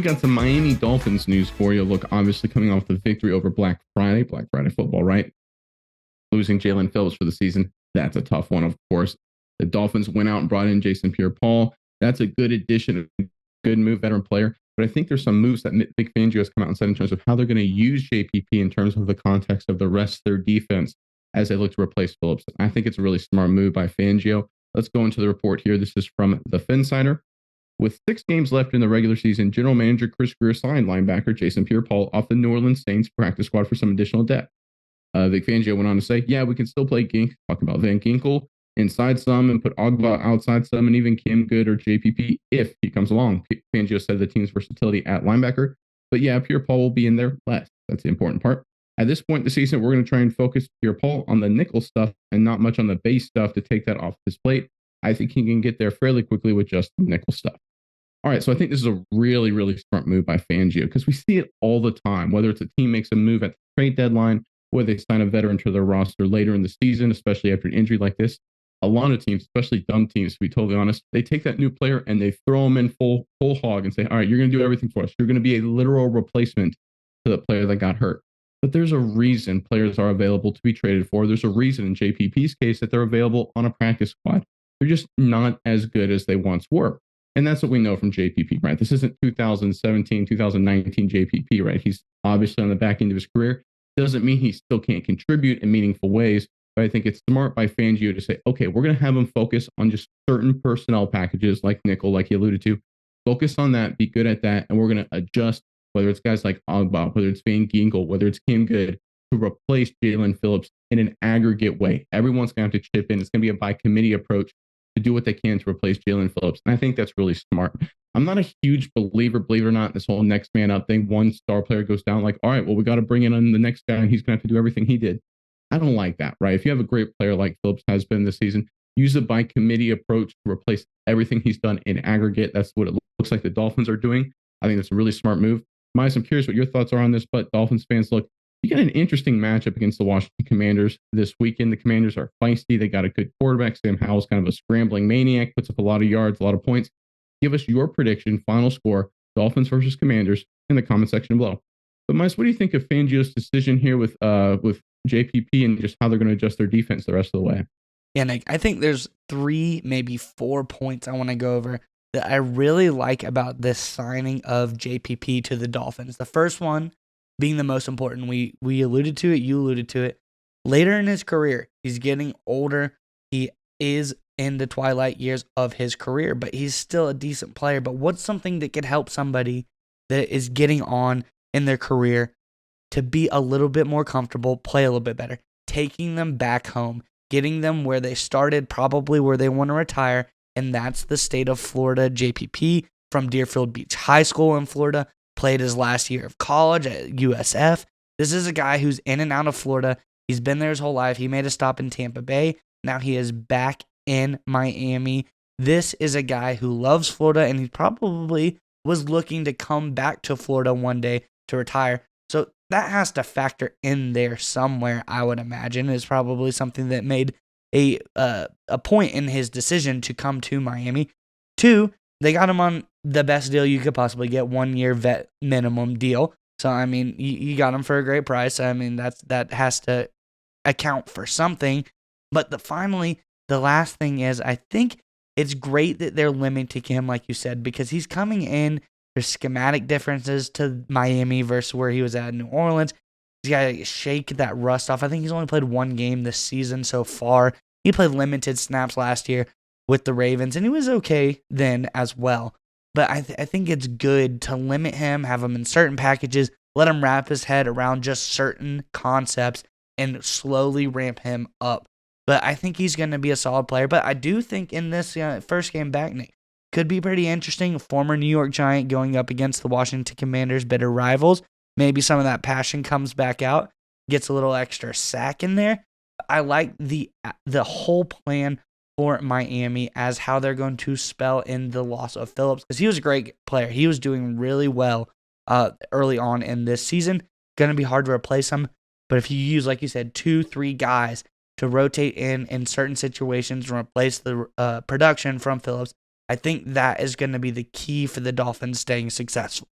we got some Miami Dolphins news for you. Look, obviously coming off the victory over Black Friday football, right? Losing Jalen Phillips for the season, that's a tough one, of course. The Dolphins went out and brought in Jason Pierre-Paul. That's a good addition, a good move, veteran player. But I think there's some moves that Vic Fangio has come out and said in terms of how they're going to use JPP in terms of the context of the rest of their defense as they look to replace Phillips. I think it's a really smart move by Fangio. Let's go into the report here. This is from the Finsider. With 6 games left in the regular season, General Manager Chris Greer signed linebacker Jason Pierre-Paul off the New Orleans Saints practice squad for some additional depth. Vic Fangio went on to say, yeah, we can still play Gink, talking about Van Ginkel, inside some and put Ogba outside some and even Kim Good or JPP if he comes along. Fangio said the team's versatility at linebacker. But yeah, Pierre-Paul will be in there less. That's the important part. At this point in the season, we're going to try and focus Pierre-Paul on the nickel stuff and not much on the base stuff to take that off his plate. I think he can get there fairly quickly with just the nickel stuff. All right, so I think this is a really, really smart move by Fangio because we see it all the time, whether it's a team makes a move at the trade deadline, whether they sign a veteran to their roster later in the season, especially after an injury like this. A lot of teams, especially dumb teams, to be totally honest, they take that new player and they throw him in full hog and say, all right, you're going to do everything for us. You're going to be a literal replacement to the player that got hurt. But there's a reason players are available to be traded for. There's a reason in JPP's case that they're available on a practice squad. They're just not as good as they once were. And that's what we know from JPP, right? This isn't 2017, 2019 JPP, right? He's obviously on the back end of his career. Doesn't mean he still can't contribute in meaningful ways. But I think it's smart by Fangio to say, okay, we're going to have him focus on just certain personnel packages like nickel, like he alluded to. Focus on that, be good at that, and we're going to adjust, whether it's guys like Ogba, whether it's Van Ginkel, whether it's Kim Good, to replace Jalen Phillips in an aggregate way. Everyone's going to have to chip in. It's going to be a by committee approach to do what they can to replace Jalen Phillips. And I think that's really smart. I'm not a huge believer, believe it or not, this whole next man up thing. One star player goes down, like, all right, well, we got to bring in on the next guy and he's going to have to do everything he did. I don't like that, right? If you have a great player like Phillips has been this season, use a by committee approach to replace everything he's done in aggregate. That's what it looks like the Dolphins are doing. I think that's a really smart move. Miles, I'm curious what your thoughts are on this, but Dolphins fans, look, you got an interesting matchup against the Washington Commanders this weekend. The Commanders are feisty. They got a good quarterback. Sam Howell's kind of a scrambling maniac, puts up a lot of yards, a lot of points. Give us your prediction, final score, Dolphins versus Commanders, in the comment section below. But Miles, what do you think of Fangio's decision here with JPP and just how they're going to adjust their defense the rest of the way? Yeah, Nick, I think there's 3, maybe 4 points I want to go over that I really like about this signing of JPP to the Dolphins. The first one being the most important. We alluded to it, you alluded to it. Later in his career, he's getting older. He is in the twilight years of his career, but he's still a decent player. But what's something that could help somebody that is getting on in their career to be a little bit more comfortable, play a little bit better? Taking them back home, getting them where they started, probably where they want to retire, and that's the state of Florida. JPP from Deerfield Beach High School in Florida, played his last year of college at USF. This is a guy who's in and out of Florida. He's been there his whole life. He made a stop in Tampa Bay. Now he is back in Miami. This is a guy who loves Florida, and he probably was looking to come back to Florida one day to retire. So that has to factor in there somewhere, I would imagine. Is probably something that made a point in his decision to come to Miami. 2, they got him on the best deal you could possibly get, 1-year vet minimum deal. So, I mean, you got him for a great price. I mean, that has to account for something. But finally, the last thing is, I think it's great that they're limiting him, like you said, because he's coming in. There's schematic differences to Miami versus where he was at in New Orleans. He's got to shake that rust off. I think he's only played 1 game this season so far. He played limited snaps last year with the Ravens, and he was okay then as well. But I think it's good to limit him, have him in certain packages, let him wrap his head around just certain concepts, and slowly ramp him up. But I think he's going to be a solid player. But I do think in this first game back, Nick, could be pretty interesting. A former New York Giant going up against the Washington Commanders, bitter rivals. Maybe some of that passion comes back out, gets a little extra sack in there. I like the whole plan for Miami as how they're going to spell in the loss of Phillips, because he was a great player. He was doing really well early on in this season. Going to be hard to replace him, but if you use, like you said, 2-3 guys to rotate in certain situations and replace the production from Phillips, I think that is going to be the key for the Dolphins staying successful.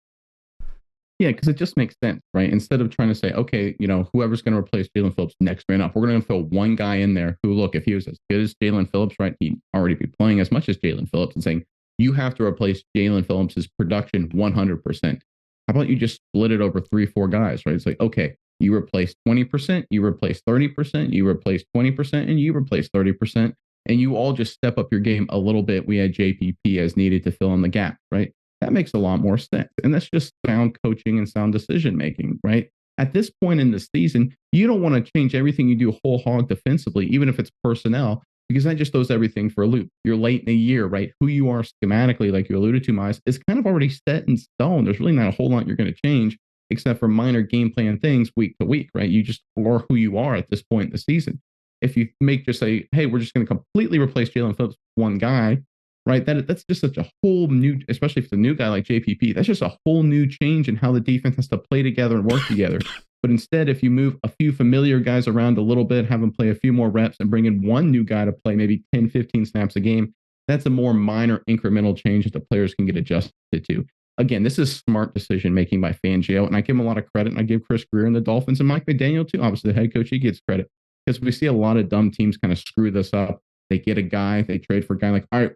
Yeah, because it just makes sense, right? Instead of trying to say, okay, whoever's going to replace Jalen Phillips next man up, we're going to throw one guy in there who, look, if he was as good as Jalen Phillips, right, he'd already be playing as much as Jalen Phillips, and saying, you have to replace Jalen Phillips' production 100%. How about you just split it over 3, 4 guys, right? It's like, okay, you replace 20%, you replace 30%, you replace 20%, and you replace 30%. And you all just step up your game a little bit. We had JPP as needed to fill in the gap, right? That makes a lot more sense. And that's just sound coaching and sound decision making, right? At this point in the season, you don't want to change everything you do whole hog defensively, even if it's personnel, because that just throws everything for a loop. You're late in the year, right? Who you are schematically, like you alluded to, Miles, is kind of already set in stone. There's really not a whole lot you're going to change except for minor game plan things week to week, right? You just are who you are at this point in the season. If you just say, hey, we're just going to completely replace Jalen Phillips with one guy, right? That's just such a whole new, especially if it's a new guy like JPP, that's just a whole new change in how the defense has to play together and work together. But instead, if you move a few familiar guys around a little bit, have them play a few more reps and bring in one new guy to play maybe 10, 15 snaps a game, that's a more minor incremental change that the players can get adjusted to. Again, this is smart decision making by Fangio, and I give him a lot of credit, and I give Chris Greer and the Dolphins and Mike McDaniel too. Obviously, the head coach, he gets credit because we see a lot of dumb teams kind of screw this up. They get a guy, they trade for a guy like, all right,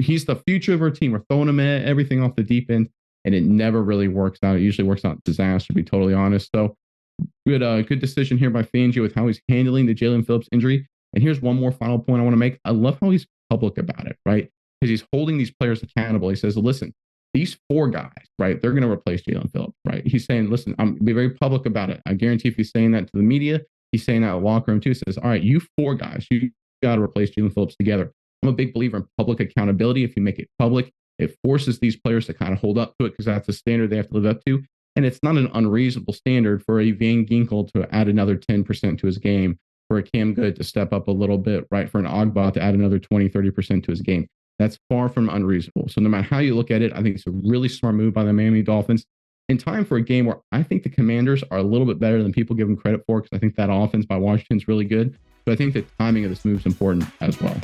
he's the future of our team. We're throwing him at everything off the deep end, and it never really works out. It usually works out disaster, to be totally honest. So good decision here by Fangio with how he's handling the Jalen Phillips injury. And here's one more final point I want to make. I love how he's public about it, right? Because he's holding these players accountable. He says, listen, these 4 guys, right, they're going to replace Jalen Phillips, right? He's saying, listen, I'm be very public about it. I guarantee if he's saying that to the media, he's saying that in the locker room too. He says, all right, you 4 guys, you got to replace Jalen Phillips together. I'm a big believer in public accountability. If you make it public, it forces these players to kind of hold up to it because that's a standard they have to live up to. And it's not an unreasonable standard for a Van Ginkel to add another 10% to his game, for a Cam Good to step up a little bit, right? For an Ogba to add another 20, 30% to his game. That's far from unreasonable. So no matter how you look at it, I think it's a really smart move by the Miami Dolphins in time for a game where I think the Commanders are a little bit better than people give them credit for, because I think that offense by Washington is really good. But I think the timing of this move is important as well.